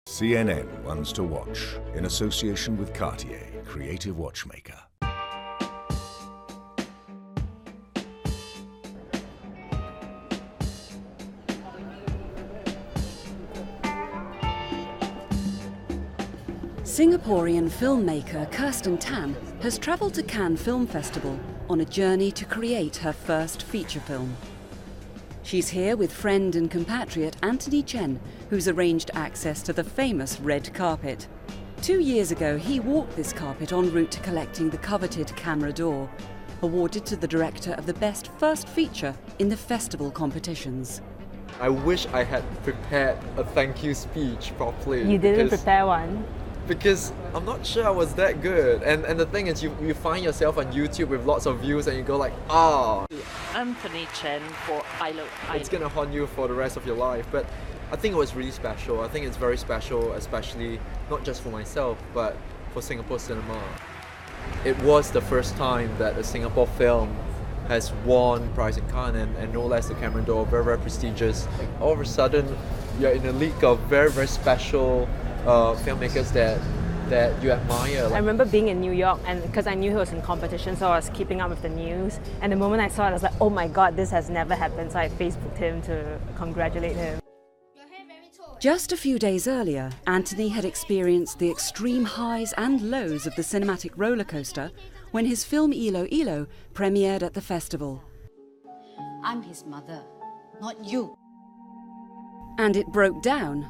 CNN Ones to Watch, in association with Cartier, creative watchmaker. Singaporean filmmaker Kirsten Tan has travelled to Cannes Film Festival on a journey to create her first feature film. She's here with friend and compatriot Anthony Chen, who's arranged access to the famous red carpet. 2 years ago, he walked this carpet en route to collecting the coveted Camera d'Or, awarded to the director of the best first feature in the festival competitions. I wish I had prepared a thank you speech properly. You didn't prepare one? Because I'm not sure I was that good. And the thing is, you find yourself on YouTube with lots of views and you go like, Anthony Chen for ILO. It's gonna haunt you for the rest of your life. But I think it was really special. I think it's very special, especially not just for myself, but for Singapore cinema. It was the first time that a Singapore film has won prize in Cannes and no less the Camera d'Or, very, very prestigious. All of a sudden, you're in a league of very, very special filmmakers that you admire. I remember being in New York, and because I knew he was in competition, so I was keeping up with the news. And the moment I saw it, I was like, oh my God, this has never happened. So I Facebooked him to congratulate him. Just a few days earlier, Anthony had experienced the extreme highs and lows of the cinematic roller coaster when his film Ilo Ilo premiered at the festival. I'm his mother, not you. And it broke down,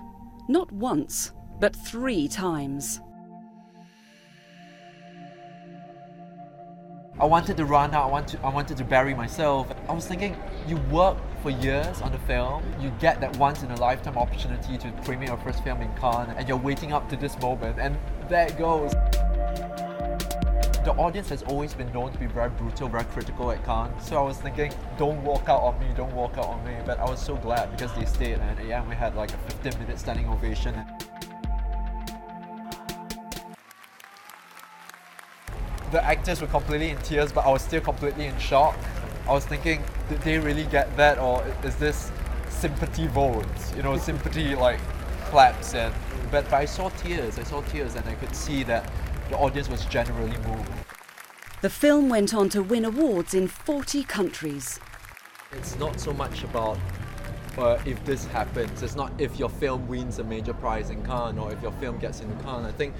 not once, but 3 times. I wanted to run out, I wanted to bury myself. I was thinking, you work for years on the film, you get that once in a lifetime opportunity to premiere your first film in Cannes, and you're waiting up to this moment, and there it goes. The audience has always been known to be very brutal, very critical at Cannes, so I was thinking, don't walk out on me, don't walk out on me. But I was so glad because they stayed, and yeah, we had like a 15-minute standing ovation. The actors were completely in tears, but I was still completely in shock. I was thinking, did they really get that, or is this sympathy votes? You know, sympathy like claps. But I saw tears, and I could see that the audience was genuinely moved. The film went on to win awards in 40 countries. It's not so much about if this happens. It's not if your film wins a major prize in Cannes or if your film gets into Cannes. I think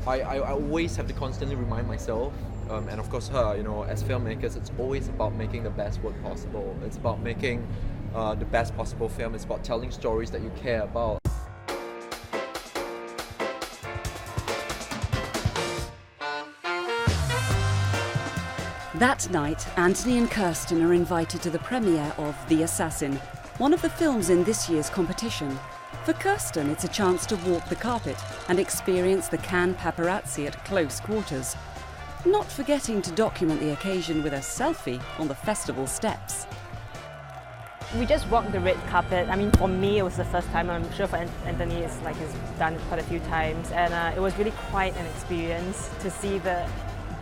I always have to constantly remind myself, and of course her, you know, as filmmakers, it's always about making the best work possible. It's about making the best possible film. It's about telling stories that you care about. That night, Anthony and Kirsten are invited to the premiere of The Assassin, one of the films in this year's competition. For Kirsten, it's a chance to walk the carpet and experience the Cannes paparazzi at close quarters, not forgetting to document the occasion with a selfie on the festival steps. We just walked the red carpet. I mean, for me, it was the first time. I'm sure for Anthony, it's like he's done it quite a few times. And it was really quite an experience to see the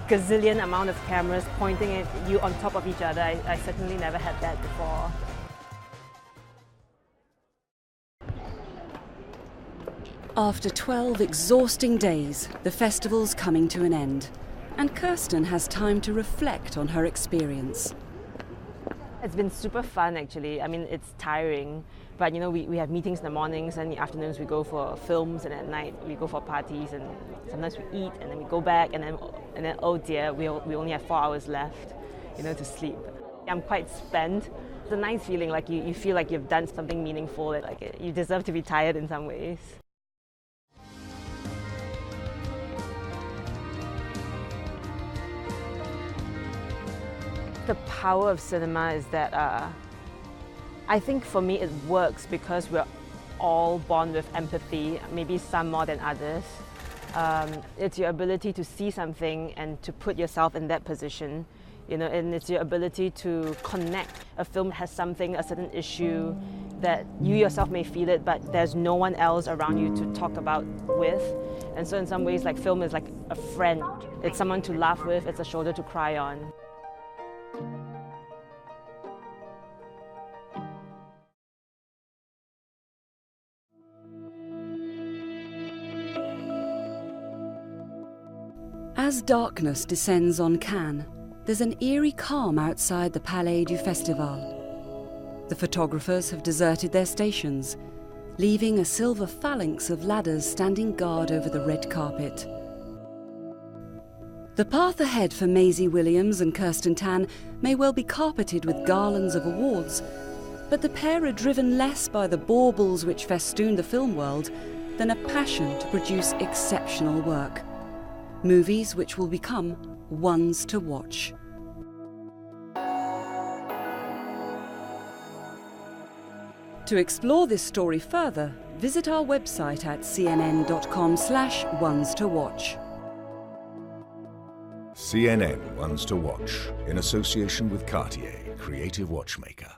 gazillion amount of cameras pointing at you on top of each other. I certainly never had that before. After 12 exhausting days, the festival's coming to an end, and Kirsten has time to reflect on her experience. It's been super fun actually. I mean, it's tiring, but you know, we have meetings in the mornings, and in the afternoons we go for films, and at night we go for parties, and sometimes we eat, and then we go back, and then oh dear, we only have 4 hours left, you know, to sleep. I'm quite spent. It's a nice feeling, like you feel like you've done something meaningful, like you deserve to be tired in some ways. The power of cinema is that I think for me it works because we're all born with empathy, maybe some more than others. It's your ability to see something and to put yourself in that position, you know, and it's your ability to connect. A film has something, a certain issue that you yourself may feel it, but there's no one else around you to talk about with. And so in some ways, like, film is like a friend. It's someone to laugh with, it's a shoulder to cry on. As darkness descends on Cannes, there's an eerie calm outside the Palais du Festival. The photographers have deserted their stations, leaving a silver phalanx of ladders standing guard over the red carpet. The path ahead for Maisie Williams and Kirsten Tan may well be carpeted with garlands of awards, but the pair are driven less by the baubles which festoon the film world than a passion to produce exceptional work. Movies which will become ones to watch. To explore this story further, visit our website at cnn.com/ones to watch. CNN Ones to Watch, in association with Cartier, Creative Watchmaker.